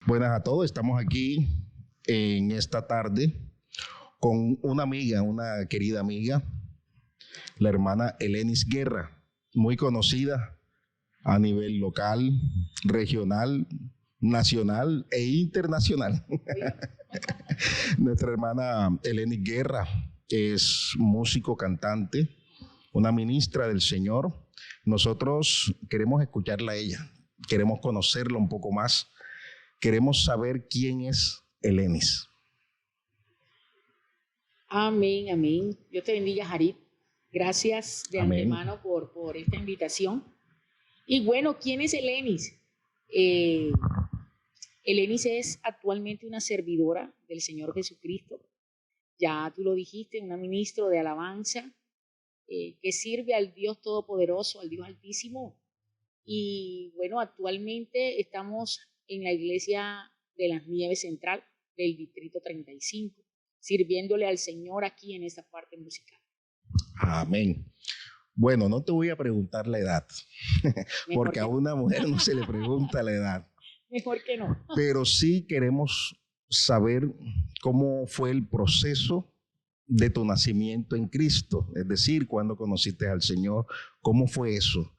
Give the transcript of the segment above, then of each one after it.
Buenas a todos, estamos aquí en esta tarde con una amiga, una querida amiga, la hermana Elenis Guerra, muy conocida a nivel local, regional, nacional e internacional. Nuestra hermana Elenis Guerra es músico, cantante, una ministra del Señor. Nosotros queremos escucharla a ella, queremos conocerla un poco más, queremos saber quién es Elenis. Amén, amén. Dios te bendiga, Jarit. Gracias de Amén. antemano por esta invitación. Y bueno, ¿quién es Elenis? Elenis es actualmente una servidora del Señor Jesucristo. Ya tú lo dijiste, una ministra de alabanza que sirve al Dios Todopoderoso, al Dios Altísimo. Y bueno, actualmente estamos en la iglesia de las Nieves Central del Distrito 35, sirviéndole al Señor aquí en esta parte musical. Amén. Bueno, no te voy a preguntar la edad, porque a una mujer no se le pregunta la edad. Mejor que no. Pero sí queremos saber cómo fue el proceso de tu nacimiento en Cristo, es decir, cuando conociste al Señor, ¿cómo fue eso?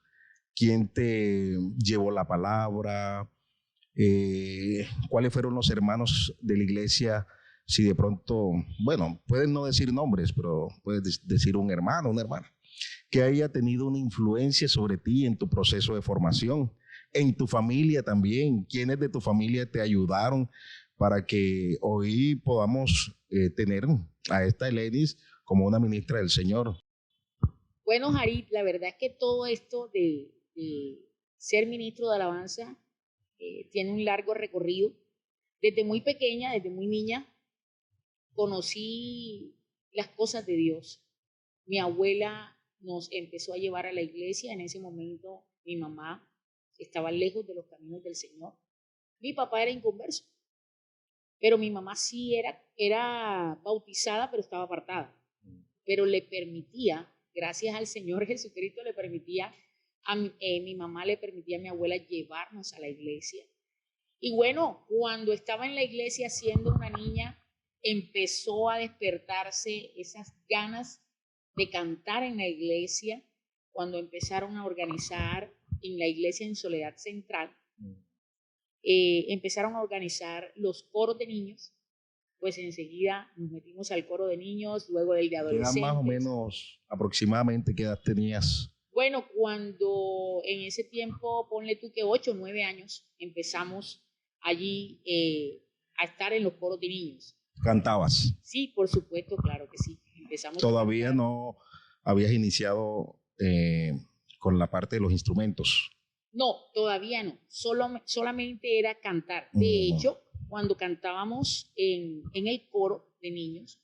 ¿Quién te llevó la palabra? ¿Cuáles fueron los hermanos de la iglesia? Si de pronto, bueno, pueden no decir nombres, pero puedes decir un hermano, una hermana, que haya tenido una influencia sobre ti en tu proceso de formación, en tu familia también. ¿Quiénes de tu familia te ayudaron para que hoy podamos tener a esta Elenis como una ministra del Señor? Bueno, Jarit, la verdad es que todo esto de ser ministro de alabanza tiene un largo recorrido. Desde muy pequeña, desde muy niña, conocí las cosas de Dios. Mi abuela nos empezó a llevar a la iglesia. En ese momento mi mamá estaba lejos de los caminos del Señor. Mi papá era inconverso, pero mi mamá sí era bautizada, pero estaba apartada. Pero le permitía, gracias al Señor Jesucristo, mi mamá le permitía a mi abuela llevarnos a la iglesia. Y bueno, cuando estaba en la iglesia siendo una niña, empezó a despertarse esas ganas de cantar en la iglesia, cuando empezaron a organizar en la iglesia en Soledad Central, empezaron a organizar los coros de niños. Pues enseguida nos metimos al coro de niños, luego del de adolescentes. ¿Qué edad más o menos aproximadamente qué edad tenías? Bueno, cuando en ese tiempo, ponle tú que 8 o 9 años, empezamos allí a estar en los coros de niños. ¿Cantabas? Sí, por supuesto, claro que sí. Empezamos. ¿Todavía no habías iniciado con la parte de los instrumentos? No, todavía no. Solamente era cantar. De hecho, cuando cantábamos en el coro de niños,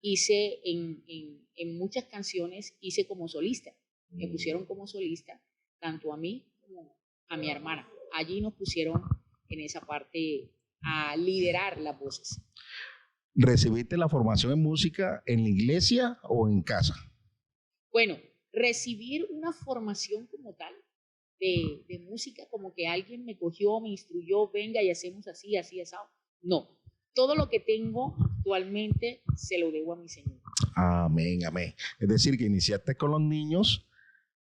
hice en muchas canciones, hice como solista. Me pusieron como solista, tanto a mí como a mi hermana. Allí nos pusieron en esa parte a liderar las voces. ¿Recibiste la formación en música en la iglesia o en casa? Bueno, recibir una formación como tal de música, como que alguien me cogió, me instruyó, venga y hacemos así, así, asado. No, todo lo que tengo actualmente se lo debo a mi Señor. Amén, amén. Es decir, que iniciaste con los niños,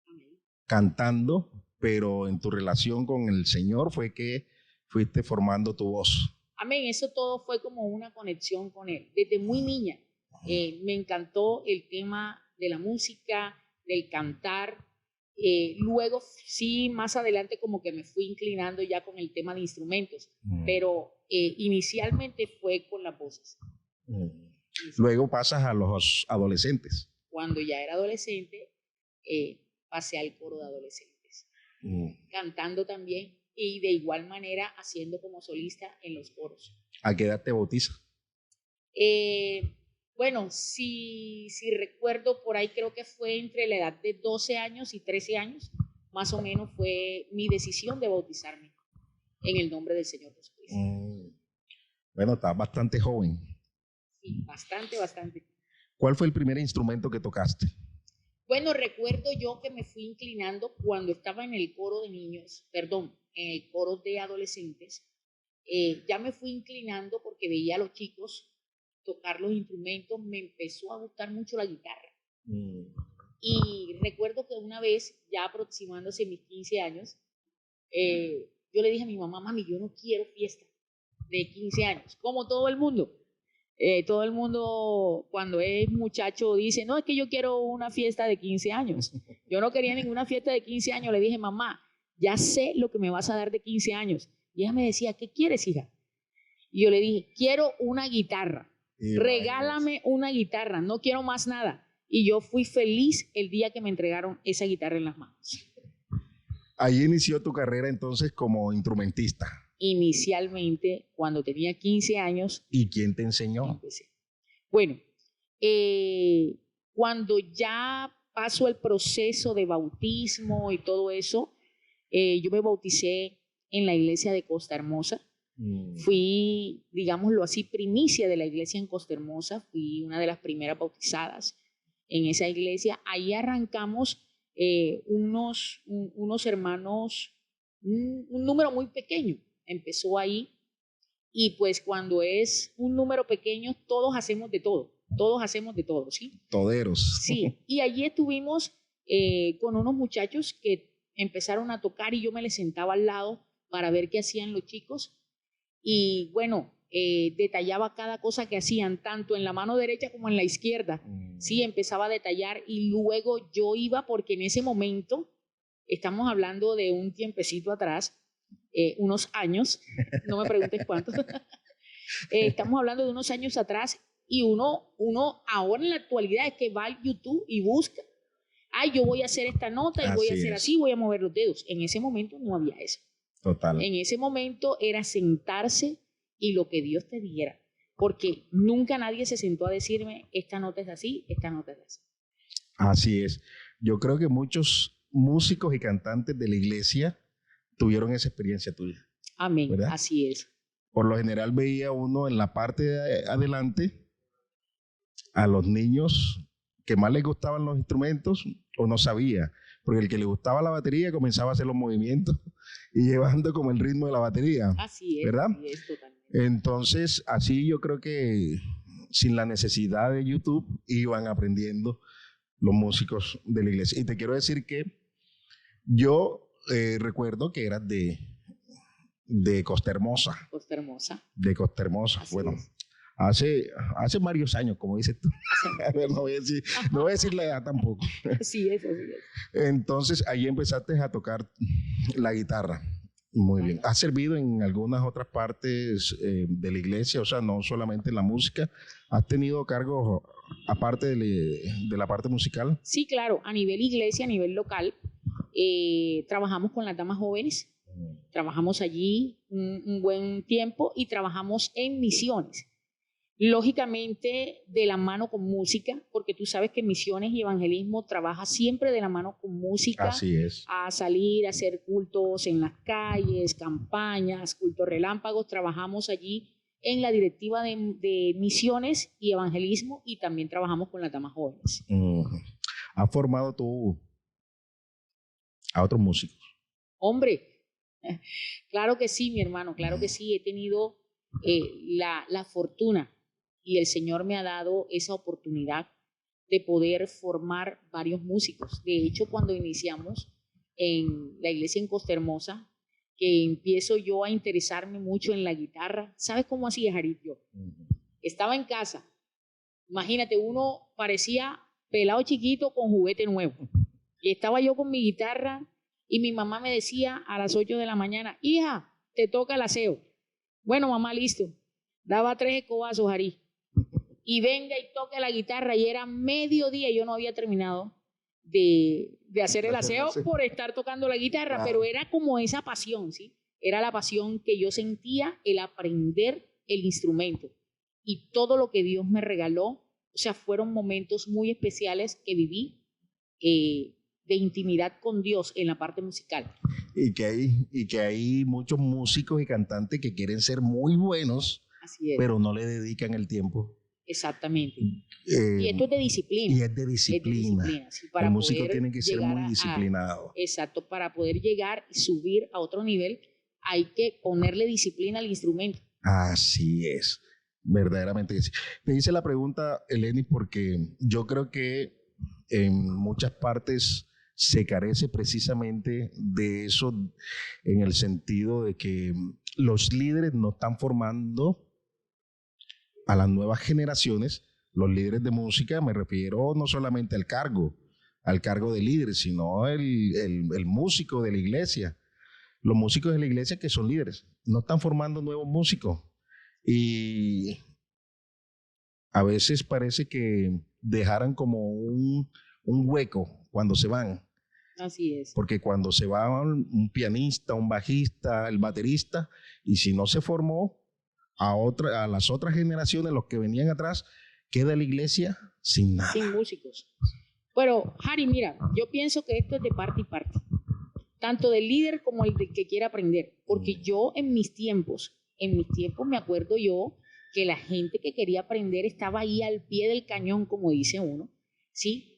amén, cantando, pero en tu relación con el Señor fue que fuiste formando tu voz. Amén, eso todo fue como una conexión con Él. Desde muy niña me encantó el tema de la música, del cantar. Luego sí, más adelante como que me fui inclinando ya con el tema de instrumentos, pero inicialmente fue con las voces. Luego pasas a los adolescentes. Cuando ya era adolescente, pasé al coro de adolescentes, cantando también y de igual manera haciendo como solista en los coros. ¿A qué edad te bautizas? Bueno, si recuerdo, por ahí creo que fue entre la edad de 12 años y 13 años, más o menos fue mi decisión de bautizarme en el nombre del Señor Jesucristo. Bueno, estás bastante joven. Sí, bastante. ¿Cuál fue el primer instrumento que tocaste? Bueno, recuerdo yo que me fui inclinando cuando estaba en el coro de niños, en el coro de adolescentes, ya me fui inclinando porque veía a los chicos tocar los instrumentos, me empezó a gustar mucho la guitarra. Y recuerdo que una vez, ya aproximándose mis 15 años, yo le dije a mi mamá, mami, yo no quiero fiesta de 15 años, como todo el mundo. Todo el mundo cuando es muchacho dice, no, es que yo quiero una fiesta de 15 años. Yo no quería ninguna fiesta de 15 años. Le dije, mamá, ya sé lo que me vas a dar de 15 años. Y ella me decía, ¿qué quieres, hija? Y yo le dije, quiero una guitarra. Regálame una guitarra, no quiero más nada. Y yo fui feliz el día que me entregaron esa guitarra en las manos. Ahí inició tu carrera entonces como instrumentista. Inicialmente, cuando tenía 15 años. ¿Y quién te enseñó? Empecé. Bueno, cuando ya pasó el proceso de bautismo y todo eso, yo me bauticé en la iglesia de Costa Hermosa. Fui, digámoslo así, primicia de la iglesia en Costa Hermosa. Fui una de las primeras bautizadas en esa iglesia. Ahí arrancamos unos hermanos, un número muy pequeño. Empezó ahí y pues cuando es un número pequeño todos hacemos de todo, ¿sí? Toderos. Sí, y allí estuvimos con unos muchachos que empezaron a tocar y yo me les sentaba al lado para ver qué hacían los chicos y bueno, detallaba cada cosa que hacían, tanto en la mano derecha como en la izquierda. Sí, empezaba a detallar y luego yo iba, porque en ese momento, estamos hablando de un tiempecito atrás, unos años, no me preguntes cuántos, estamos hablando de unos años atrás y uno ahora en la actualidad es que va al YouTube y busca, ay, yo voy a hacer esta nota y voy a hacer así, voy a mover los dedos. En ese momento no había eso. Total. En ese momento era sentarse y lo que Dios te diera, porque nunca nadie se sentó a decirme, esta nota es así, esta nota es así. Así es. Yo creo que muchos músicos y cantantes de la iglesia tuvieron esa experiencia tuya. Amén, ¿verdad? Así es. Por lo general veía uno en la parte de adelante a los niños que más les gustaban los instrumentos o no sabía, porque el que le gustaba la batería comenzaba a hacer los movimientos y llevando como el ritmo de la batería. Así es, ¿verdad? Así es, totalmente. Entonces, así yo creo que sin la necesidad de YouTube iban aprendiendo los músicos de la iglesia. Y te quiero decir que yo recuerdo que eras de Costa Hermosa. Costa Hermosa. De Costa Hermosa. Así bueno, es. hace varios años, como dices tú. no voy a decir la edad tampoco. Así es. Entonces, ahí empezaste a tocar la guitarra. Muy bien. ¿Has servido en algunas otras partes de la iglesia? O sea, no solamente en la música. ¿Has tenido cargos aparte de la parte musical? Sí, claro. A nivel iglesia, a nivel local, trabajamos con las damas jóvenes. Trabajamos allí un buen tiempo y trabajamos en misiones. Lógicamente de la mano con música, porque tú sabes que misiones y evangelismo trabaja siempre de la mano con música. Así es. A salir a hacer cultos en las calles, campañas, cultos relámpagos. Trabajamos allí en la directiva de misiones y evangelismo y también trabajamos con las damas jóvenes. ¿Has formado tú a otros músicos? Hombre, claro que sí, mi hermano, claro que sí. He tenido la fortuna y el Señor me ha dado esa oportunidad de poder formar varios músicos. De hecho, cuando iniciamos en la iglesia en Costa Hermosa, que empiezo yo a interesarme mucho en la guitarra, ¿sabes cómo hacía, Jarit? Yo estaba en casa, imagínate, uno parecía pelado chiquito con juguete nuevo, y estaba yo con mi guitarra y mi mamá me decía a las 8 de la mañana, hija, te toca el aseo. Bueno, mamá, listo. Daba 3 escobazos, Jarit, y venga y toque la guitarra, y era mediodía y yo no había terminado de hacer el aseo por estar tocando la guitarra, claro. Pero era como esa pasión, ¿sí? Era la pasión que yo sentía, el aprender el instrumento y todo lo que Dios me regaló. O sea, fueron momentos muy especiales que viví de intimidad con Dios en la parte musical. Y que hay muchos músicos y cantantes que quieren ser muy buenos, pero no le dedican el tiempo. Exactamente. Y esto es de disciplina. Y es de disciplina. Sí, para el músico tiene que ser muy disciplinado. Exacto, para poder llegar y subir a otro nivel, hay que ponerle disciplina al instrumento. Así es, verdaderamente que sí. Te hice la pregunta, Eleni, porque yo creo que en muchas partes se carece precisamente de eso, en el sentido de que los líderes no están formando a las nuevas generaciones. Los líderes de música, me refiero no solamente al cargo de líder, sino el músico de la iglesia. Los músicos de la iglesia que son líderes, no están formando nuevos músicos. Y a veces parece que dejaran como un hueco cuando se van. Así es. Porque cuando se va un pianista, un bajista, el baterista, y si no se formó a las otras generaciones, los que venían atrás, queda la iglesia sin nada. Sin músicos. Pero, Harry, mira, yo pienso que esto es de parte y parte. Tanto del líder como el que quiere aprender. Porque yo en mis tiempos me acuerdo yo que la gente que quería aprender estaba ahí al pie del cañón, como dice uno, ¿sí?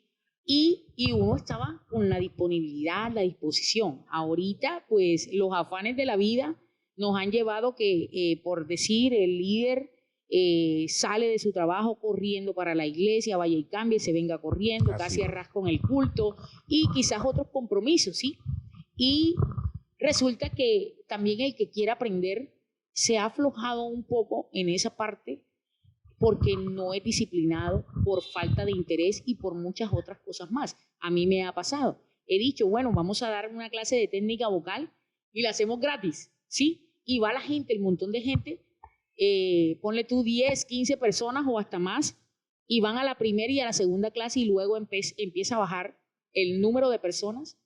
Y uno estaba con la disponibilidad, la disposición. Ahorita, pues, los afanes de la vida nos han llevado que, por decir, el líder sale de su trabajo corriendo para la iglesia, vaya y cambie, se venga corriendo, casi arras con el culto y quizás otros compromisos, ¿sí? Y resulta que también el que quiera aprender se ha aflojado un poco en esa parte porque no es disciplinado, por falta de interés y por muchas otras cosas más. A mí me ha pasado. He dicho, bueno, vamos a dar una clase de técnica vocal y la hacemos gratis, ¿sí? Y va la gente, el montón de gente, ponle tú 10, 15 personas o hasta más, y van a la primera y a la segunda clase y luego empieza a bajar el número de personas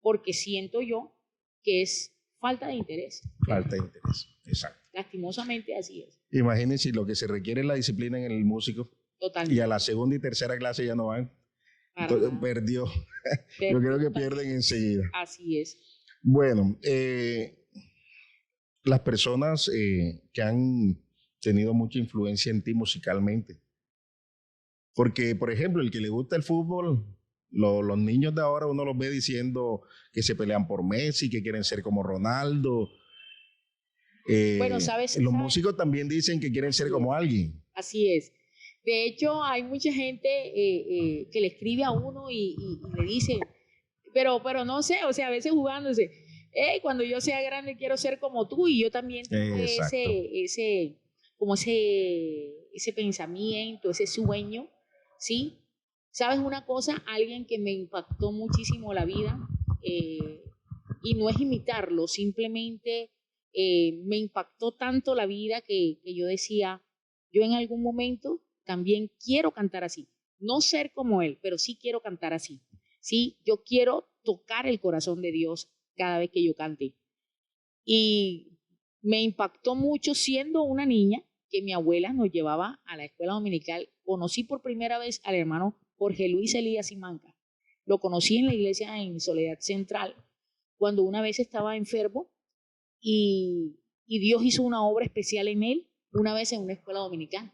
porque siento yo que es falta de interés. Falta de interés, exacto. Lastimosamente así es. Imagínense lo que se requiere es la disciplina en el músico. Totalmente. Y a la segunda y tercera clase ya no van. Entonces, perdió. Yo creo que pierden enseguida. Así es. Bueno, las personas que han tenido mucha influencia en ti musicalmente. Porque, por ejemplo, el que le gusta el fútbol, los niños de ahora uno los ve diciendo que se pelean por Messi, que quieren ser como Ronaldo. Bueno, ¿sabes? Los músicos también dicen que quieren ser como alguien. Así es. De hecho, hay mucha gente que le escribe a uno y le dice, pero no sé, o sea, a veces jugándose, hey, cuando yo sea grande quiero ser como tú, y yo también tuve ese pensamiento, ese sueño, ¿sí? ¿Sabes una cosa? Alguien que me impactó muchísimo la vida, y no es imitarlo, simplemente me impactó tanto la vida que yo decía, yo en algún momento también quiero cantar así. No ser como él, pero sí quiero cantar así. Sí, yo quiero tocar el corazón de Dios cada vez que yo cante. Y me impactó mucho siendo una niña que mi abuela nos llevaba a la escuela dominical. Conocí por primera vez al hermano Jorge Luis Elías Simanca. Lo conocí en la iglesia en Soledad Central, cuando una vez estaba enfermo y Dios hizo una obra especial en él, una vez en una escuela dominical.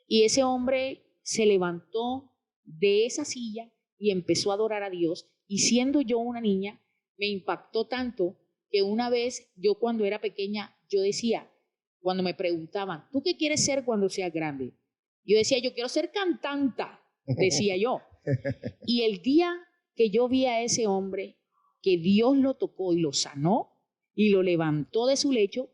Y ese hombre se levantó de esa silla y empezó a adorar a Dios. Y siendo yo una niña, me impactó tanto que una vez yo, cuando era pequeña, yo decía, cuando me preguntaban, ¿tú qué quieres ser cuando seas grande? Yo decía, yo quiero ser cantanta, decía yo. Y el día que yo vi a ese hombre, que Dios lo tocó y lo sanó y lo levantó de su lecho,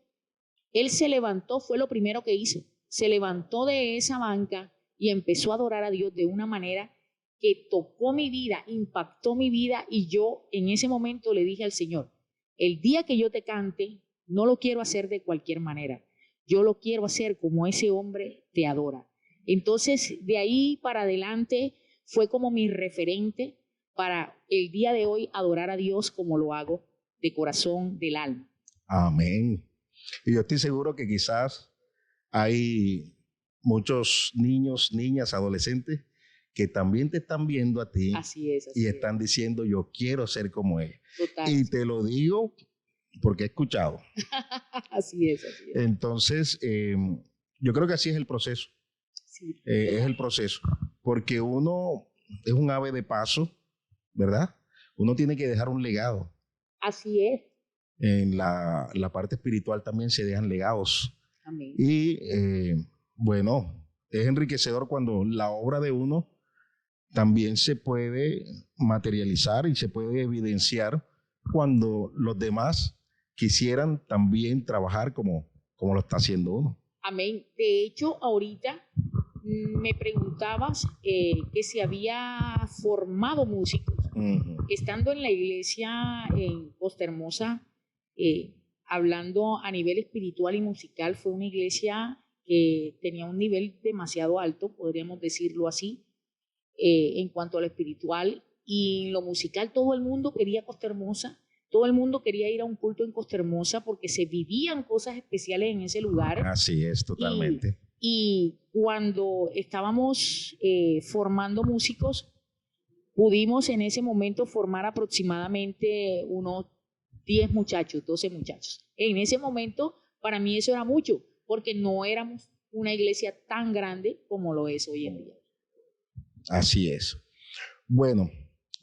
él se levantó, fue lo primero que hizo. Se levantó de esa banca y empezó a adorar a Dios de una manera que tocó mi vida, impactó mi vida, y yo en ese momento le dije al Señor, el día que yo te cante, no lo quiero hacer de cualquier manera, yo lo quiero hacer como ese hombre te adora. Entonces, de ahí para adelante fue como mi referente para el día de hoy adorar a Dios como lo hago, de corazón, del alma. Amén. Y yo estoy seguro que quizás hay muchos niños, niñas, adolescentes que también te están viendo a ti. Así es. Y están diciendo, yo quiero ser como él. Total. Y te lo digo porque he escuchado. Así es. Entonces, yo creo que así es el proceso. Sí, es el proceso. Porque uno es un ave de paso, ¿verdad? Uno tiene que dejar un legado. Así es. en la parte espiritual también se dejan legados. Amén. Y bueno, es enriquecedor cuando la obra de uno también se puede materializar y se puede evidenciar cuando los demás quisieran también trabajar como lo está haciendo uno. Amén. De hecho, ahorita me preguntabas que si había formado músicos. Estando en la iglesia en Costa Hermosa, hablando a nivel espiritual y musical, fue una iglesia que tenía un nivel demasiado alto, podríamos decirlo así, en cuanto a lo espiritual. Y en lo musical todo el mundo quería Costa Hermosa, todo el mundo quería ir a un culto en Costa Hermosa porque se vivían cosas especiales en ese lugar. Así es, totalmente. Y cuando estábamos formando músicos, pudimos en ese momento formar aproximadamente unos 10 muchachos, 12 muchachos. En ese momento, para mí eso era mucho, porque no éramos una iglesia tan grande como lo es hoy en día. Así es. Bueno,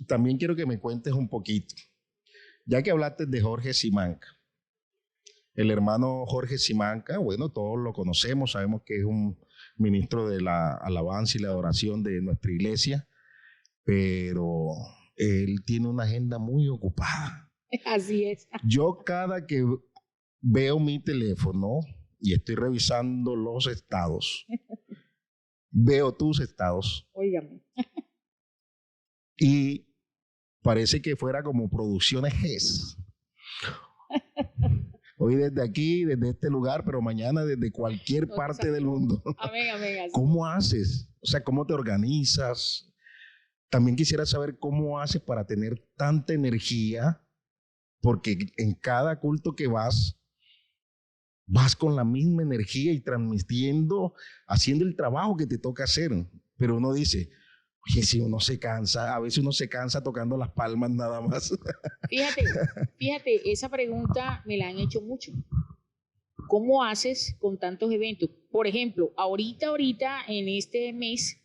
también quiero que me cuentes un poquito, ya que hablaste de Jorge Simanca. El hermano Jorge Simanca, bueno, todos lo conocemos, sabemos que es un ministro de la alabanza y la adoración de nuestra iglesia, pero él tiene una agenda muy ocupada. Así es. Yo cada que veo mi teléfono y estoy revisando los estados, veo tus estados. Óigame. Y parece que fuera como Producciones GES. Hoy desde aquí, desde este lugar, pero mañana desde cualquier parte del mundo. Amén, amén. Así. ¿Cómo haces? O sea, ¿cómo te organizas? También quisiera saber cómo haces para tener tanta energía, porque en cada culto que vas con la misma energía y transmitiendo, haciendo el trabajo que te toca hacer. Pero uno dice, oye, si uno se cansa, a veces uno se cansa tocando las palmas nada más. Fíjate, esa pregunta me la han hecho mucho. ¿Cómo haces con tantos eventos? Por ejemplo, ahorita en este mes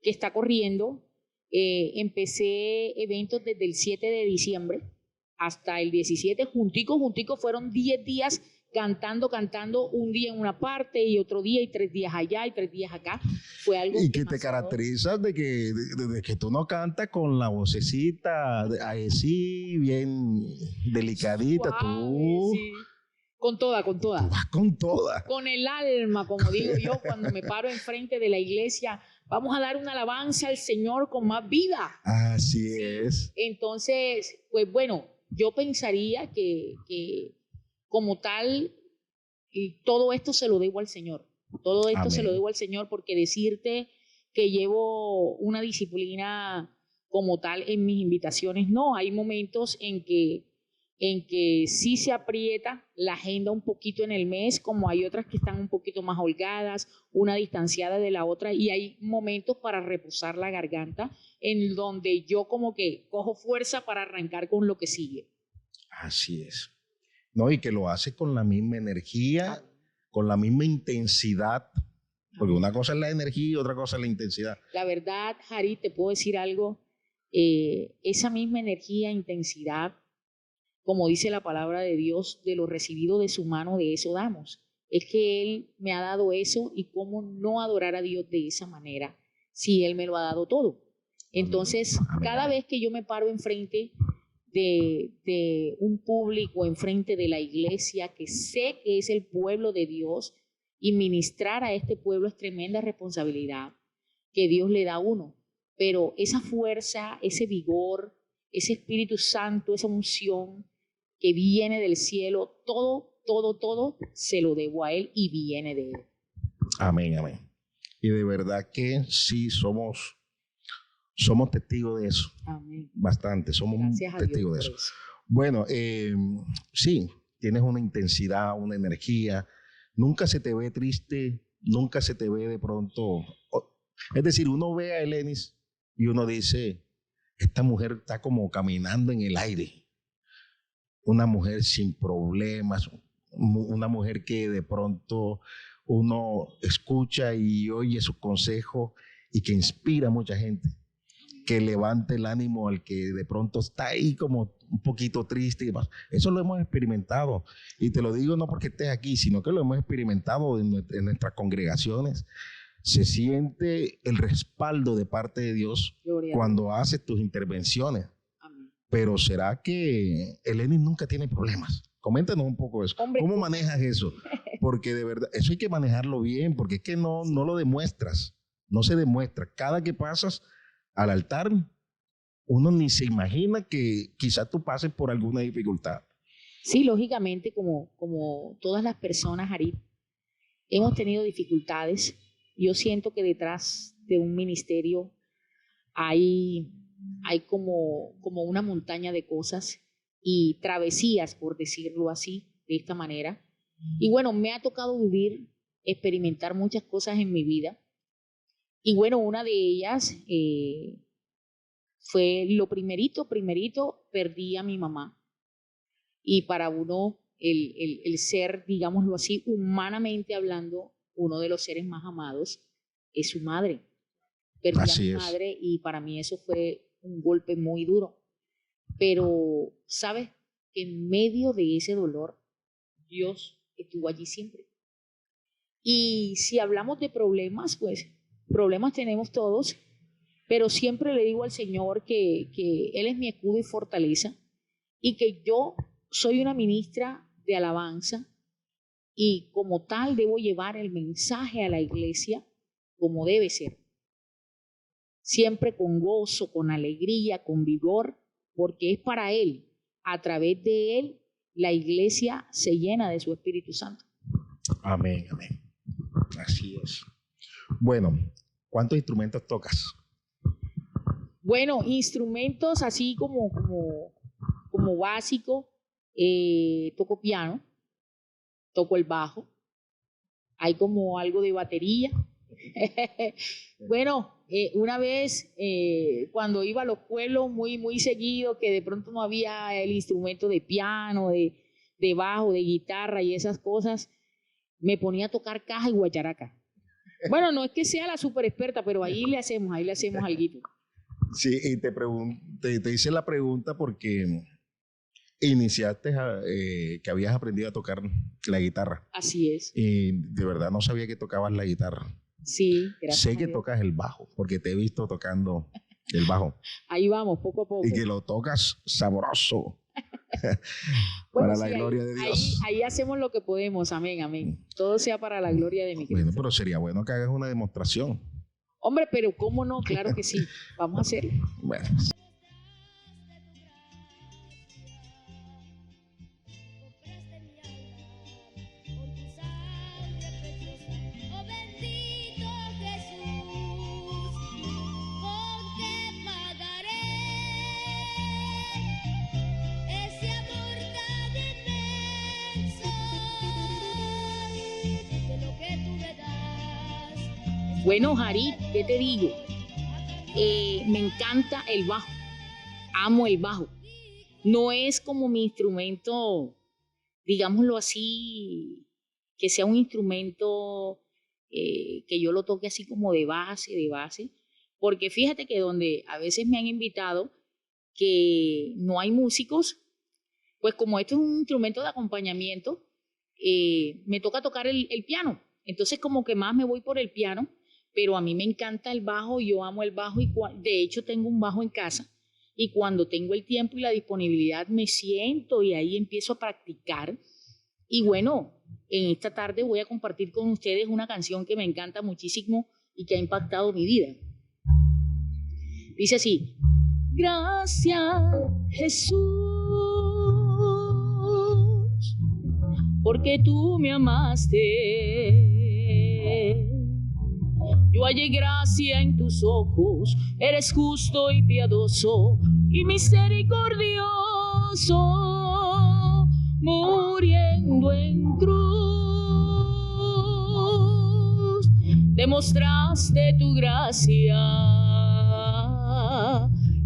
que está corriendo, empecé eventos desde el 7 de diciembre hasta el 17, juntico fueron 10 días cantando, un día en una parte y otro día y 3 días allá y 3 días acá. Fue algo y que te caracterizas de que tú no cantas con la vocecita así, bien delicadita. Suave, tú sí. Con toda. Tú vas con toda. Con el alma, como digo yo, cuando me paro enfrente de la iglesia, vamos a dar una alabanza al Señor con más vida. Así es. Entonces, pues bueno, yo pensaría que como tal, todo esto se lo debo al Señor. Todo esto se lo debo al Señor, porque decirte que llevo una disciplina como tal en mis invitaciones, no. Hay momentos en que sí se aprieta la agenda un poquito en el mes, como hay otras que están un poquito más holgadas, una distanciada de la otra, y hay momentos para reposar la garganta, en donde yo como que cojo fuerza para arrancar con lo que sigue. Así es. No, y que lo hace con la misma energía, con la misma intensidad, porque una cosa es la energía y otra cosa es la intensidad. La verdad, Jari, te puedo decir algo, esa misma energía, intensidad, como dice la palabra de Dios, de lo recibido de su mano, de eso damos. Es que Él me ha dado eso, y cómo no adorar a Dios de esa manera si Él me lo ha dado todo. Entonces, cada vez que yo me paro enfrente de un público, enfrente de la iglesia, que sé que es el pueblo de Dios, y ministrar a este pueblo es tremenda responsabilidad que Dios le da a uno. Pero esa fuerza, ese vigor, ese Espíritu Santo, esa unción que viene del cielo, todo se lo debo a Él y viene de Él. Amén, amén. Y de verdad que sí somos testigos de eso. Amén. Bastante, somos testigos de eso. Bueno, sí, tienes una intensidad, una energía. Nunca se te ve triste, nunca se te ve de pronto. Es decir, uno ve a Elenis y uno dice, esta mujer está como caminando en el aire. Una mujer sin problemas, una mujer que de pronto uno escucha y oye sus consejos y que inspira a mucha gente, que levante el ánimo al que de pronto está ahí como un poquito triste y demás. Eso lo hemos experimentado. Y te lo digo no porque estés aquí, sino que lo hemos experimentado en nuestras congregaciones. Se siente el respaldo de parte de Dios cuando haces tus intervenciones. Amén. Pero ¿será que Eleni nunca tiene problemas? Coméntanos un poco eso. Hombre, ¿cómo manejas eso? Porque de verdad, eso hay que manejarlo bien, porque es que no lo demuestras, no se demuestra. Cada que pasas al altar, uno ni se imagina que quizás tú pases por alguna dificultad. Sí, lógicamente, como todas las personas, Harit, hemos tenido dificultades. Yo siento que detrás de un ministerio hay como una montaña de cosas y travesías, por decirlo así, de esta manera. Y bueno, me ha tocado vivir, experimentar muchas cosas en mi vida. Y bueno, una de ellas fue lo primerito, perdí a mi mamá. Y para uno, el ser, digámoslo así, humanamente hablando, uno de los seres más amados es su madre. Perdí Así a mi es. madre y para mí eso fue un golpe muy duro. Pero, ¿sabes? Que en medio de ese dolor, Dios estuvo allí siempre. Y si hablamos de problemas, pues problemas tenemos todos, pero siempre le digo al Señor que Él es mi escudo y fortaleza y que yo soy una ministra de alabanza y como tal debo llevar el mensaje a la iglesia como debe ser. Siempre con gozo, con alegría, con vigor, porque es para Él, a través de Él, la iglesia se llena de su Espíritu Santo. Amén, amén. Así es. Bueno, ¿cuántos instrumentos tocas? Bueno, instrumentos así como básico, toco piano, toco el bajo, hay como algo de batería. Bueno, una vez cuando iba a los pueblos muy seguido, que de pronto no había el instrumento de piano, de bajo, de guitarra y esas cosas, me ponía a tocar caja y guacharaca. Bueno, no es que sea la super experta, pero ahí le hacemos alguito. Sí, y te hice la pregunta porque iniciaste que habías aprendido a tocar la guitarra. Así es. Y de verdad no sabía que tocabas la guitarra. Sí, gracias. Sé que tocas el bajo, porque te he visto tocando el bajo. Ahí vamos, poco a poco. Y que lo tocas sabroso. Bueno, para sí, la gloria de Dios. Ahí hacemos lo que podemos, amén, amén. Todo sea para la gloria de mi Cristo. Bueno, pero sería bueno que hagas una demostración. Hombre, pero ¿cómo no? Claro que sí. Vamos a hacerlo. Bueno. Bueno, Harit, ¿qué te digo? Me encanta el bajo, amo el bajo. No es como mi instrumento, digámoslo así, que sea un instrumento que yo lo toque así como de base, porque fíjate que donde a veces me han invitado que no hay músicos, pues como esto es un instrumento de acompañamiento, me toca tocar el piano. Entonces como que más me voy por el piano, pero a mí me encanta el bajo, yo amo el bajo y de hecho tengo un bajo en casa y cuando tengo el tiempo y la disponibilidad me siento y ahí empiezo a practicar. Y bueno, en esta tarde voy a compartir con ustedes una canción que me encanta muchísimo y que ha impactado mi vida. Dice así: gracias Jesús, porque tú me amaste. Yo hallé gracia en tus ojos, eres justo y piadoso y misericordioso, muriendo en cruz, demostraste tu gracia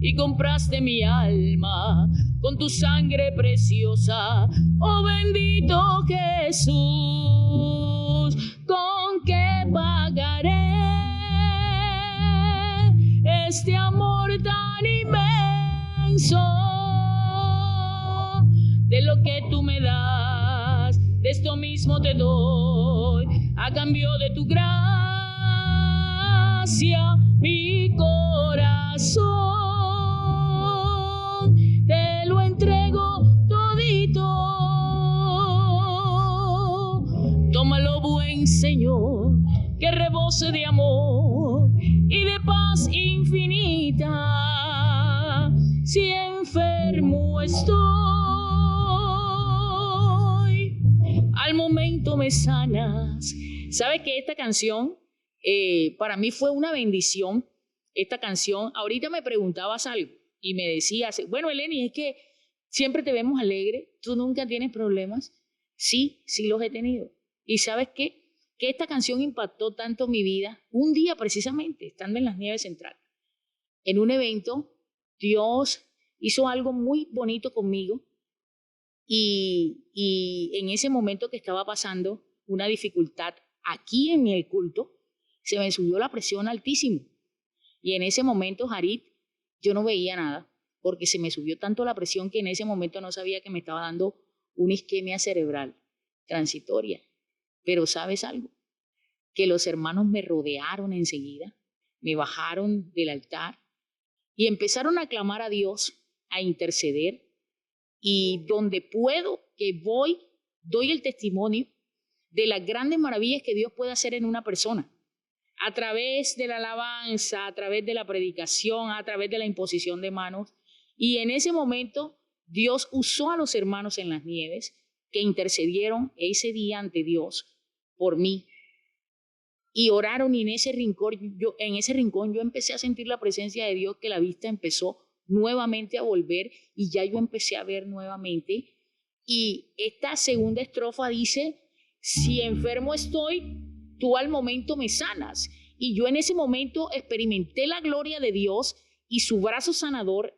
y compraste mi alma con tu sangre preciosa, oh bendito Jesús, ¿con qué pagaré este amor tan inmenso? de lo que tú me das, de esto mismo te doy, a cambio de tu gracia, mi corazón, te lo entrego todito. Tómalo, buen Señor, que rebose de amor y de paz infinita. Si enfermo estoy, al momento me sanas. ¿Sabes que esta canción para mí fue una bendición? Esta canción, ahorita me preguntabas algo y me decías, bueno, Eleni, es que siempre te vemos alegre, tú nunca tienes problemas. Sí, sí los he tenido. ¿Y sabes qué? Que esta canción impactó tanto mi vida. Un día precisamente, estando en las Nieves Central, en un evento, Dios hizo algo muy bonito conmigo y en ese momento que estaba pasando una dificultad aquí en el culto, se me subió la presión altísimo. Y en ese momento, Jarit, yo no veía nada porque se me subió tanto la presión que en ese momento no sabía que me estaba dando una isquemia cerebral transitoria. Pero ¿sabes algo? Que los hermanos me rodearon enseguida, me bajaron del altar y empezaron a clamar a Dios, a interceder. Y donde puedo, que voy, doy el testimonio de las grandes maravillas que Dios puede hacer en una persona. A través de la alabanza, a través de la predicación, a través de la imposición de manos. Y en ese momento Dios usó a los hermanos en las Nieves que intercedieron ese día ante Dios por mí. Y oraron y en ese rincón yo empecé a sentir la presencia de Dios, que la vista empezó nuevamente a volver y ya yo empecé a ver nuevamente. Y esta segunda estrofa dice, si enfermo estoy, tú al momento me sanas. Y yo en ese momento experimenté la gloria de Dios y su brazo sanador,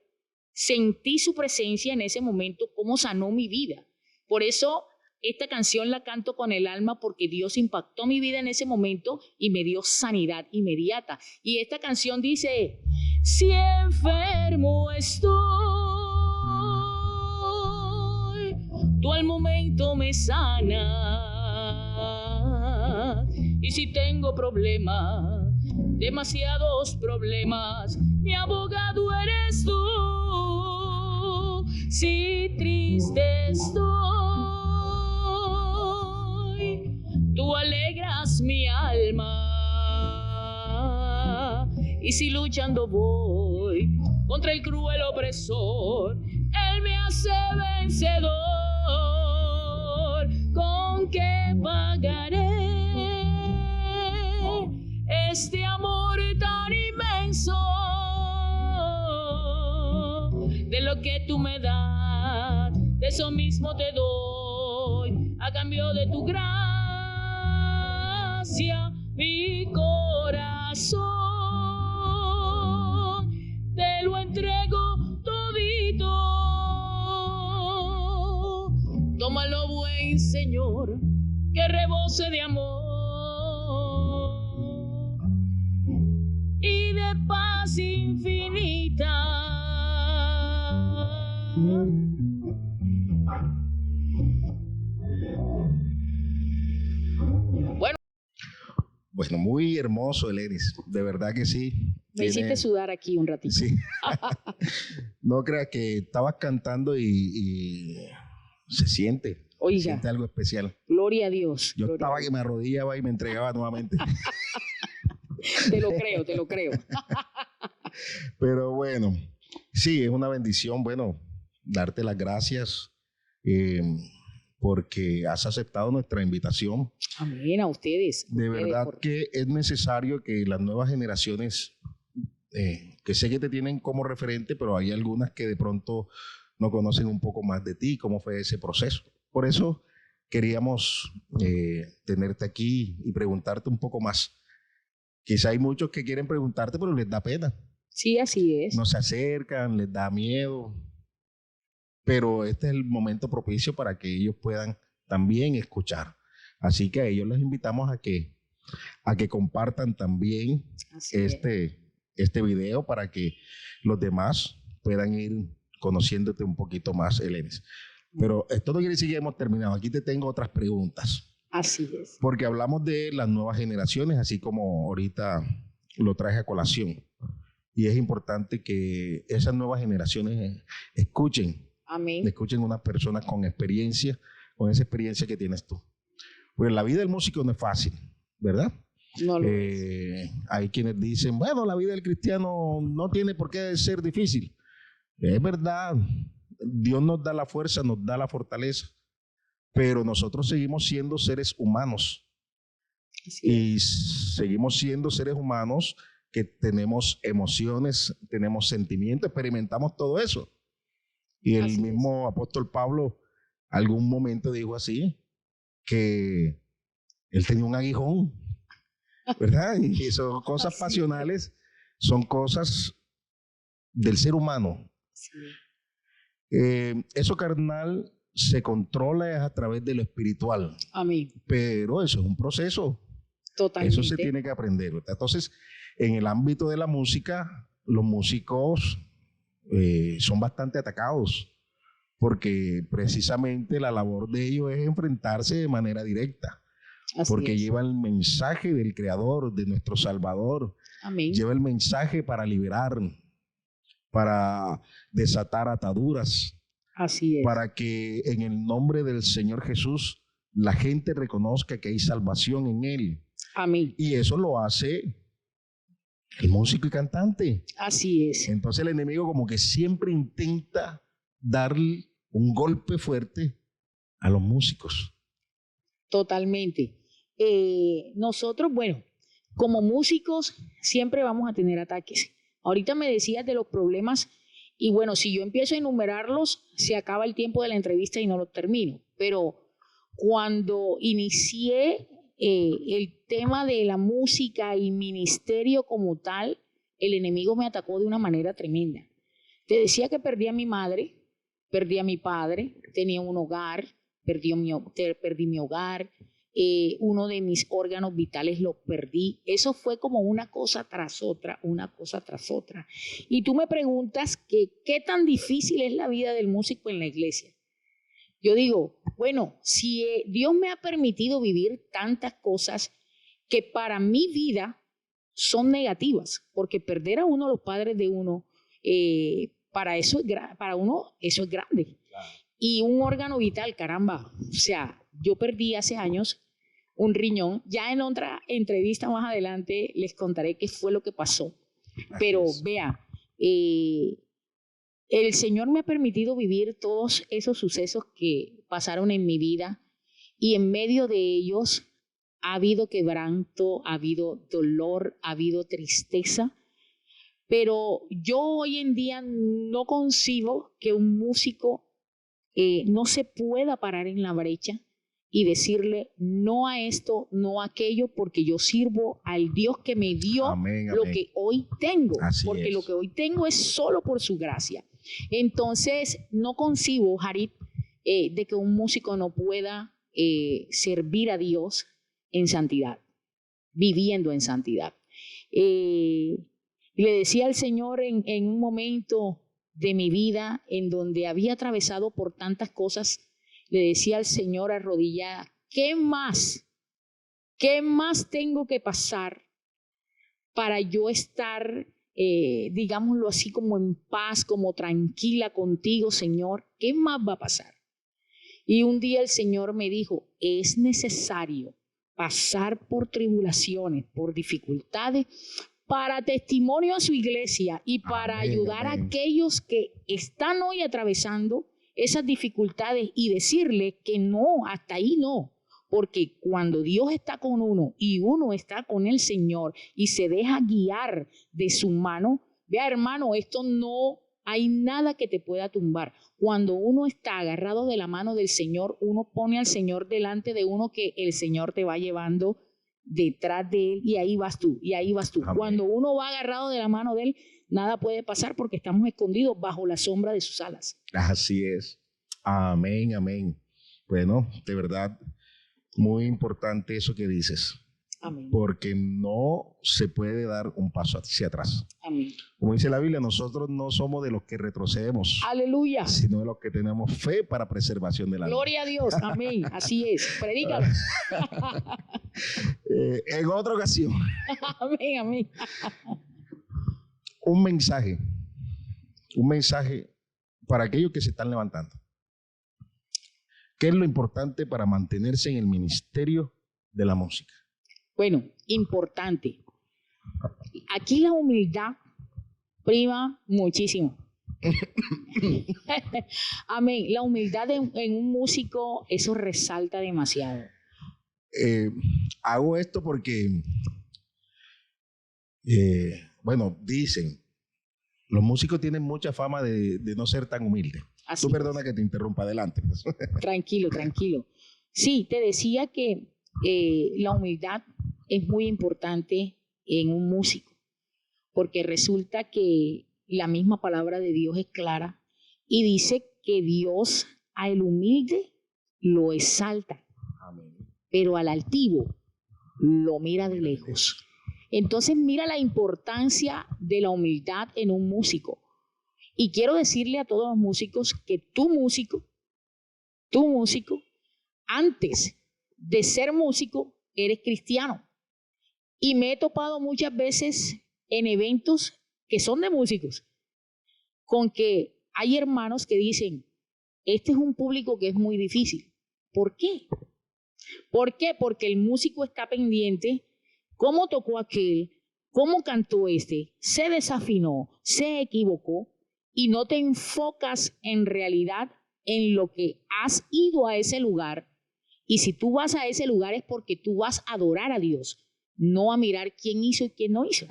sentí su presencia en ese momento, cómo sanó mi vida. Por eso esta canción la canto con el alma, porque Dios impactó mi vida en ese momento y me dio sanidad inmediata. Y esta canción dice, si enfermo estoy, tú al momento me sanas. Y si tengo problemas, demasiados problemas, mi abogado eres tú. Si triste estoy, tú alegras mi alma. Y si luchando voy contra el cruel opresor, Él me hace vencedor. ¿Con qué pagaré este amor tan inmenso? De lo que tú me das, de eso mismo te doy, a cambio de tu gracia, mi corazón, te lo entrego todito. Tómalo, buen Señor, que rebose de amor y de paz infinita. Bueno, muy hermoso, Elenis. De verdad que sí. Me hiciste sudar aquí un ratito. Sí. No creas que estabas cantando y se siente. Oiga, se siente algo especial. Gloria a Dios. Yo gloria estaba a Dios. que me arrodillaba y me entregaba nuevamente. Te lo creo, te lo creo. Pero bueno, sí, es una bendición, bueno, darte las gracias porque has aceptado nuestra invitación. Amén, a ustedes. De verdad que es necesario que las nuevas generaciones, que sé que te tienen como referente, pero hay algunas que de pronto no conocen un poco más de ti, cómo fue ese proceso. Por eso queríamos tenerte aquí y preguntarte un poco más. Quizá hay muchos que quieren preguntarte, pero les da pena. Sí, así es. No se acercan, les da miedo. Pero este es el momento propicio para que ellos puedan también escuchar. Así que a ellos les invitamos a que compartan también este video para que los demás puedan ir conociéndote un poquito más, Elenis. Pero esto no quiere decir que hemos terminado. Aquí te tengo otras preguntas. Así es. Porque hablamos de las nuevas generaciones, así como ahorita lo traje a colación. Y es importante que esas nuevas generaciones escuchen unas personas con experiencia, con esa experiencia que tienes tú. Porque la vida del músico no es fácil, ¿verdad? No lo es. Hay quienes dicen, bueno, la vida del cristiano no tiene por qué ser difícil. Es verdad, Dios nos da la fuerza, nos da la fortaleza, pero nosotros seguimos siendo seres humanos. Y seguimos siendo seres humanos que tenemos emociones, tenemos sentimientos, experimentamos todo eso. Y el mismo apóstol Pablo algún momento dijo así, que él tenía un aguijón, ¿verdad? Y son cosas pasionales, son cosas del ser humano. Eso carnal se controla a través de lo espiritual. Amén. Pero eso es un proceso. Totalmente. Eso se tiene que aprender, ¿verdad? Entonces, en el ámbito de la música, los músicos son bastante atacados porque precisamente la labor de ellos es enfrentarse de manera directa. Porque lleva el mensaje del Creador, de nuestro Salvador. Amén. Lleva el mensaje para liberar, para desatar ataduras. Así es. Para que en el nombre del Señor Jesús la gente reconozca que hay salvación en Él. Amén. Y eso lo hace el músico y cantante. Así es. Entonces el enemigo como que siempre intenta darle un golpe fuerte a los músicos. Totalmente. Nosotros, bueno, como músicos siempre vamos a tener ataques. Ahorita me decías de los problemas y bueno, si yo empiezo a enumerarlos, se acaba el tiempo de la entrevista y no lo termino. Pero cuando inicié el tema de la música y ministerio como tal, el enemigo me atacó de una manera tremenda. Te decía que perdí a mi madre, perdí a mi padre, tenía un hogar, perdí mi hogar, uno de mis órganos vitales lo perdí. Eso fue como una cosa tras otra, una cosa tras otra. Y tú me preguntas que qué tan difícil es la vida del músico en la iglesia. Yo digo, bueno, si Dios me ha permitido vivir tantas cosas que para mi vida son negativas, porque perder a uno, los padres de uno, para uno eso es grande. Claro. Y un órgano vital, caramba, o sea, yo perdí hace años un riñón. Ya en otra entrevista más adelante les contaré qué fue lo que pasó. Pero vea, el Señor me ha permitido vivir todos esos sucesos que pasaron en mi vida y en medio de ellos ha habido quebranto, ha habido dolor, ha habido tristeza. Pero yo hoy en día no concibo que un músico no se pueda parar en la brecha y decirle no a esto, no a aquello, porque yo sirvo al Dios que me dio lo que hoy tengo. Porque lo que hoy tengo es solo por su gracia. Entonces, no concibo, Jarit, de que un músico no pueda servir a Dios en santidad, viviendo en santidad. Y le decía al Señor en un momento de mi vida en donde había atravesado por tantas cosas, le decía al Señor arrodillada, ¿qué más tengo que pasar para yo estar, digámoslo así, como en paz, como tranquila contigo, Señor? ¿Qué más va a pasar? Y un día el Señor me dijo, es necesario pasar por tribulaciones, por dificultades, para testimonio a su iglesia y para ayudar a aquellos que están hoy atravesando esas dificultades y decirle que no, hasta ahí no. Porque cuando Dios está con uno y uno está con el Señor y se deja guiar de su mano, vea hermano, esto no hay nada que te pueda tumbar. Cuando uno está agarrado de la mano del Señor, uno pone al Señor delante de uno que el Señor te va llevando detrás de él y ahí vas tú, y ahí vas tú. Amén. Cuando uno va agarrado de la mano de él, nada puede pasar porque estamos escondidos bajo la sombra de sus alas. Así es. Amén, amén. Bueno, de verdad, muy importante eso que dices. Amén. Porque no se puede dar un paso hacia atrás. Amén. Como Como dice la Biblia, nosotros no somos de los que retrocedemos, Aleluya. sino de los que tenemos fe para preservación de la vida. Gloria a Dios. Amén. Así es. Predícalo. En otra ocasión, Amén, amén. un mensaje para aquellos que se están levantando. ¿Qué es lo importante para mantenerse en el ministerio de la música? Bueno, importante. Aquí la humildad prima muchísimo. Amén. La humildad en un músico, eso resalta demasiado. Hago esto porque, bueno, dicen, los músicos tienen mucha fama de no ser tan humildes. Así Tú perdona que te interrumpa, adelante. Tranquilo, tranquilo. Sí, te decía que la humildad es muy importante en un músico, porque resulta que la misma palabra de Dios es clara y dice que Dios al humilde lo exalta, Amén. pero al altivo lo mira de lejos. Entonces mira la importancia de la humildad en un músico. Y quiero decirle a todos los músicos que tu músico, antes de ser músico, eres cristiano. Y me he topado muchas veces en eventos que son de músicos, con que hay hermanos que dicen, este es un público que es muy difícil. ¿Por qué? ¿Por qué? Porque el músico está pendiente, cómo tocó aquel, cómo cantó este, se desafinó, se equivocó, y no te enfocas en realidad en lo que has ido a ese lugar. Y si tú vas a ese lugar es porque tú vas a adorar a Dios, no a mirar quién hizo y quién no hizo.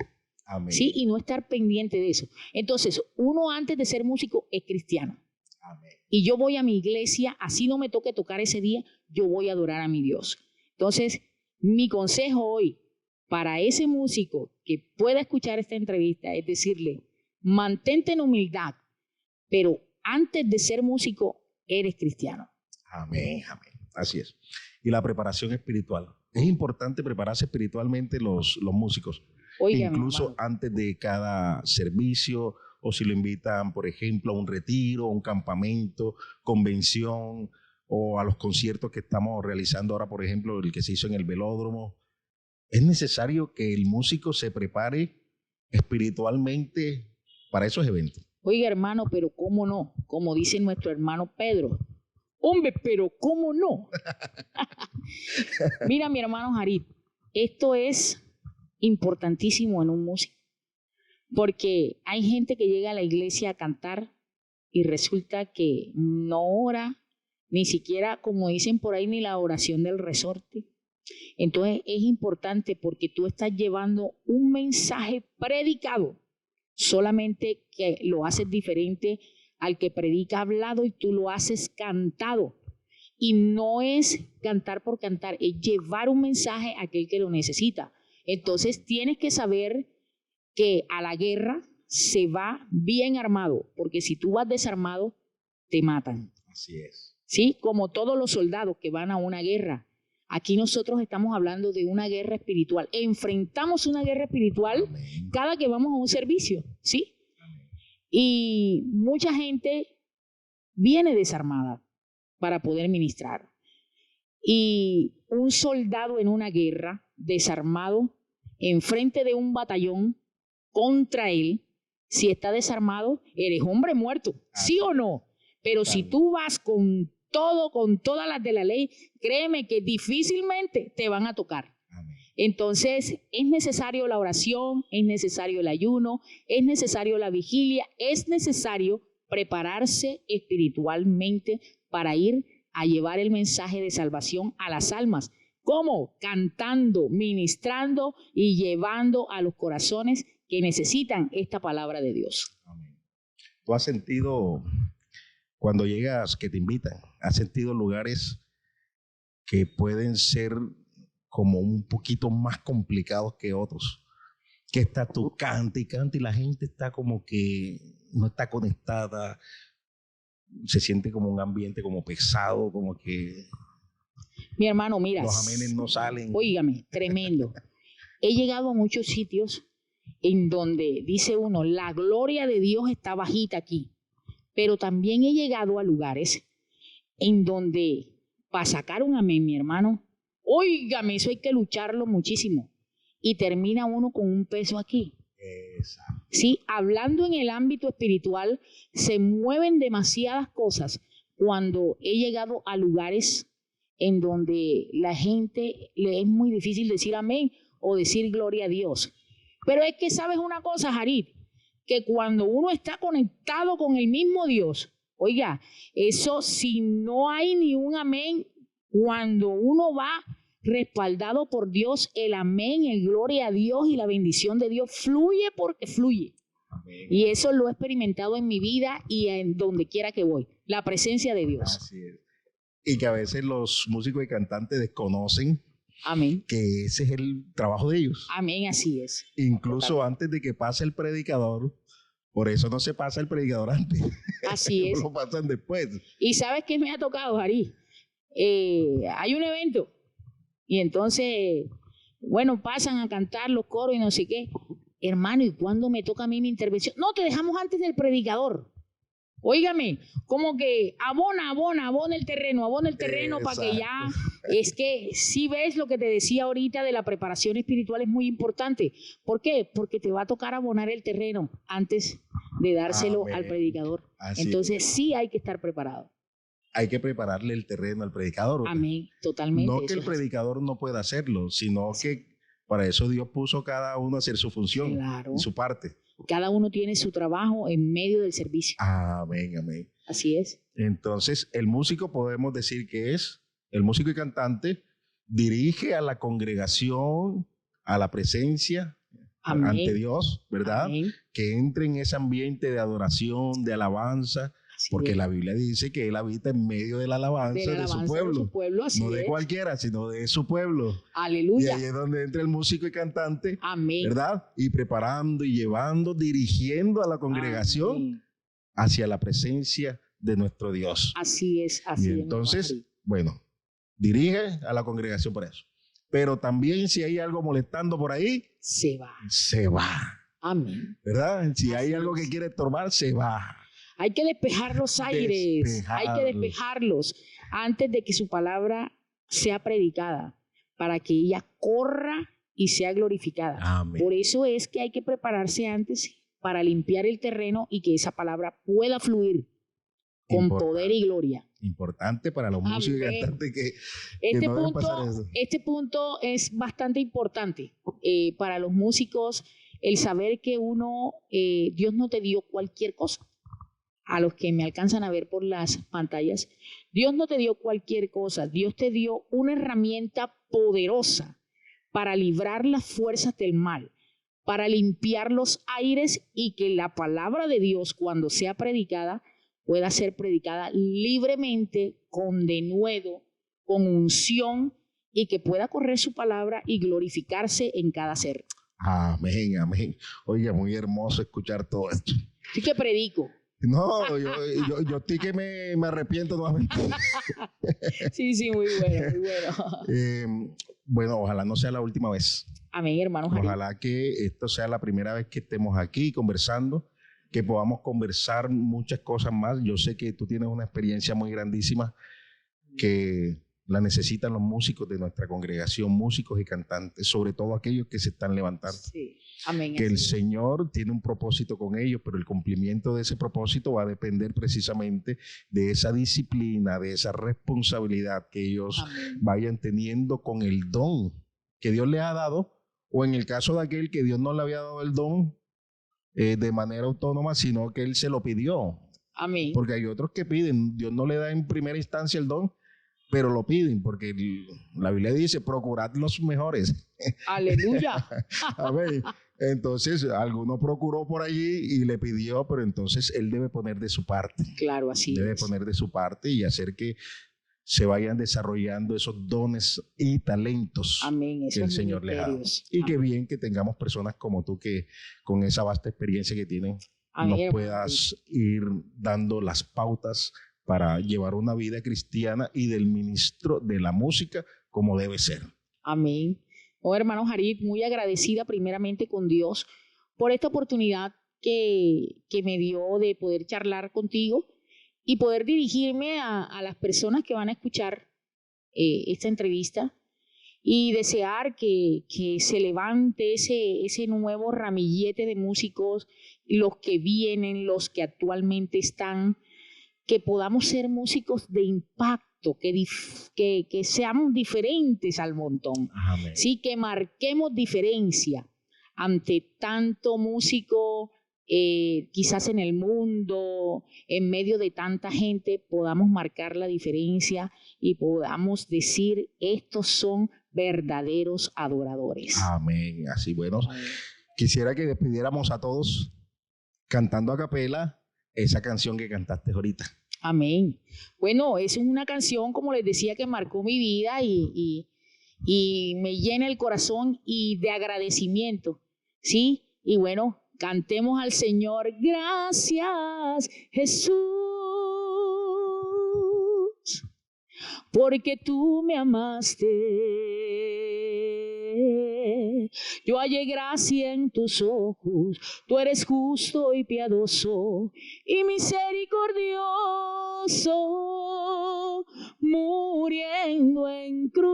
Amén. ¿Sí? Y no estar pendiente de eso. Entonces, uno antes de ser músico es cristiano. Amén. Y yo voy a mi iglesia, así no me toque tocar ese día, yo voy a adorar a mi Dios. Entonces, mi consejo hoy para ese músico que pueda escuchar esta entrevista es decirle, mantente en humildad, pero antes de ser músico, eres cristiano. Amén, amén. Así es. Y la preparación espiritual. Es importante prepararse espiritualmente los músicos. Óigame, incluso hermano, antes de cada servicio, o si lo invitan, por ejemplo, a un retiro, un campamento, convención, o a los conciertos que estamos realizando ahora, por ejemplo, el que se hizo en el Velódromo. Es necesario que el músico se prepare espiritualmente para esos eventos. oiga, hermano, pero ¿cómo no? Como dice nuestro hermano Pedro. Hombre, pero ¿cómo no? Mira, mi hermano Jarit, esto es importantísimo en un músico, porque hay gente que llega a la iglesia a cantar y resulta que no ora, ni siquiera, como dicen por ahí, ni la oración del resorte. Entonces es importante porque tú estás llevando un mensaje predicado, solamente que lo haces diferente al que predica hablado y tú lo haces cantado. Y no es cantar por cantar, es llevar un mensaje a aquel que lo necesita. Entonces tienes que saber que a la guerra se va bien armado, porque si tú vas desarmado, te matan. Así es. ¿Sí? Como todos los soldados que van a una guerra. Aquí nosotros estamos hablando de una guerra espiritual. Enfrentamos una guerra espiritual Amén. cada que vamos a un servicio, ¿sí? Amén. Y mucha gente viene desarmada para poder ministrar. Y un soldado en una guerra, desarmado, enfrente de un batallón contra él, si está desarmado, eres hombre muerto, ¿sí o no? Pero si tú vas con todo, con todas las de la ley, créeme que difícilmente te van a tocar. Amén. Entonces, es necesario la oración, es necesario el ayuno, es necesario la vigilia, es necesario prepararse espiritualmente para ir a llevar el mensaje de salvación a las almas. ¿Cómo? Cantando, ministrando y llevando a los corazones que necesitan esta palabra de Dios. Amén. ¿Tú has sentido, cuando llegas, que te invitan, has sentido lugares que pueden ser como un poquito más complicados que otros? Que está tú canta y la gente está como que no está conectada, se siente como un ambiente como pesado, como que Mi hermano, mira, los amenes no salen. óigame, tremendo. He llegado a muchos sitios en donde dice uno, la gloria de Dios está bajita aquí, pero también he llegado a lugares en donde para sacar un amén, mi hermano, óigame, eso hay que lucharlo muchísimo y termina uno con un peso aquí. Exacto. Sí, hablando en el ámbito espiritual, se mueven demasiadas cosas cuando he llegado a lugares en donde la gente le es muy difícil decir amén o decir gloria a Dios. Pero es que sabes una cosa, Jarit, que cuando uno está conectado con el mismo Dios, oiga, eso si no hay ni un amén, cuando uno va respaldado por Dios, el amén, el gloria a Dios y la bendición de Dios fluye porque fluye. Amén. Y eso lo he experimentado en mi vida y en donde quiera que voy, la presencia de Dios. Así es. Y que a veces los músicos y cantantes desconocen amén, que ese es el trabajo de ellos. Amén, así es. Incluso totalmente. Antes de que pase el predicador, por eso no se pasa el predicador antes. Así es. Lo pasan después. ¿Y sabes qué me ha tocado, Jari? Hay un evento y entonces, bueno, pasan a cantar los coros y no sé qué. Hermano, ¿y cuándo me toca a mí mi intervención? No, te dejamos antes del predicador. Óigame, como que abona el terreno para que ya, es que si ves lo que te decía ahorita de la preparación espiritual es muy importante. ¿Por qué? Porque te va a tocar abonar el terreno antes de dárselo al predicador. Así entonces sí hay que estar preparado. Hay que prepararle el terreno al predicador. Amén, totalmente. No que el predicador no pueda hacerlo, sino que para eso Dios puso cada uno a hacer su función, claro, y su parte. Cada uno tiene su trabajo en medio del servicio. Amén, amén. Así es. Entonces, el músico podemos decir que es, el músico y cantante dirige a la congregación, a la presencia, amén, ante Dios, ¿verdad? Amén. Que entre en ese ambiente de adoración, de alabanza, porque la Biblia dice que Él habita en medio de la alabanza de su pueblo. No de cualquiera, sino de su pueblo. Aleluya. Y ahí es donde entra el músico y cantante, amén, ¿verdad? Y preparando y llevando, dirigiendo a la congregación, amén, hacia la presencia de nuestro Dios. Así es, así es. Y entonces, bueno, dirige a la congregación por eso. Pero también si hay algo molestando por ahí, se va. Se va. Amén. ¿Verdad? Si hay algo que quiere estorbar, se va. Hay que despejar los aires, hay que despejarlos antes de que su palabra sea predicada, para que ella corra y sea glorificada. Amén. Por eso es que hay que prepararse antes para limpiar el terreno y que esa palabra pueda fluir con poder y gloria. Importante para los músicos y cantantes que no deben pasar eso. Este punto es bastante importante para los músicos, el saber que Dios no te dio cualquier cosa. A los que me alcanzan a ver por las pantallas, Dios no te dio cualquier cosa, Dios te dio una herramienta poderosa para librar las fuerzas del mal, para limpiar los aires y que la palabra de Dios, cuando sea predicada, pueda ser predicada libremente, con denuedo, con unción, y que pueda correr su palabra y glorificarse en cada ser. Amén, amén. Oye, muy hermoso escuchar todo esto. Sí que predico. No, yo estoy que me arrepiento nuevamente. Sí, muy bueno, muy bueno. Bueno, ojalá no sea la última vez. Amén, hermano. Ojalá que esto sea la primera vez que estemos aquí conversando, que podamos conversar muchas cosas más. Yo sé que tú tienes una experiencia muy grandísima que la necesitan los músicos de nuestra congregación, músicos y cantantes, sobre todo aquellos que se están levantando. Sí. Amén. Que el Señor tiene un propósito con ellos, pero el cumplimiento de ese propósito va a depender precisamente de esa disciplina, de esa responsabilidad que ellos vayan teniendo con el don que Dios les ha dado, o en el caso de aquel que Dios no le había dado el don de manera autónoma, sino que Él se lo pidió. Amén. Porque hay otros que piden, Dios no le da en primera instancia el don, pero lo piden, porque la Biblia dice, procurad los mejores. Aleluya. Amén. Entonces, alguno procuró por allí y le pidió, pero entonces él debe poner de su parte. Claro, así debe es. poner de su parte y hacer que se vayan desarrollando esos dones y talentos. Amén. Que el Señor les ha dado. Y qué bien que tengamos personas como tú que con esa vasta experiencia que tienen, nos puedas ir dando las pautas para llevar una vida cristiana y del ministro de la música como debe ser. Amén. Oh, hermano Jarit, muy agradecida primeramente con Dios por esta oportunidad que me dio de poder charlar contigo y poder dirigirme a las personas que van a escuchar esta entrevista y desear que se levante ese nuevo ramillete de músicos, los que vienen, los que actualmente están, que podamos ser músicos de impacto, que seamos diferentes al montón. Amén. Sí, que marquemos diferencia ante tanto músico, quizás en el mundo, en medio de tanta gente, podamos marcar la diferencia y podamos decir, estos son verdaderos adoradores. Amén. Así, bueno, quisiera que despidiéramos a todos cantando a capela esa canción que cantaste ahorita. Amén. Bueno, es una canción, como les decía, que marcó mi vida y me llena el corazón y de agradecimiento, ¿sí? Y bueno, cantemos al Señor. Gracias, Jesús, porque tú me amaste. Yo hallé gracia en tus ojos, tú eres justo y piadoso y misericordioso, muriendo en cruz,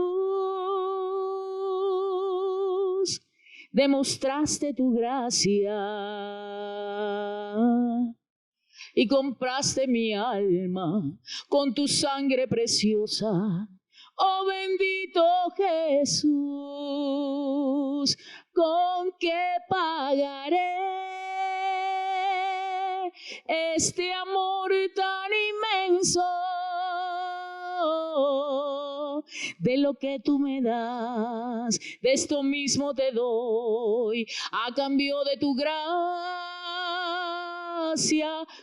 demostraste tu gracia y compraste mi alma con tu sangre preciosa. Oh bendito Jesús, ¿con qué pagaré este amor tan inmenso? De lo que tú me das, de esto mismo te doy, a cambio de tu gracia,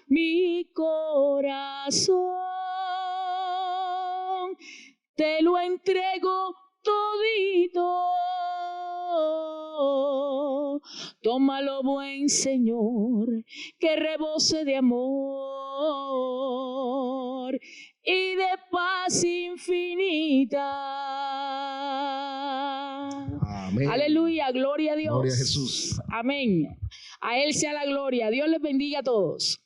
mi corazón te lo entrego todito. Tómalo, buen Señor, que rebose de amor y de paz infinita. Amén. Aleluya, gloria a Dios. Gloria a Jesús. Amén. A Él sea la gloria. Dios les bendiga a todos.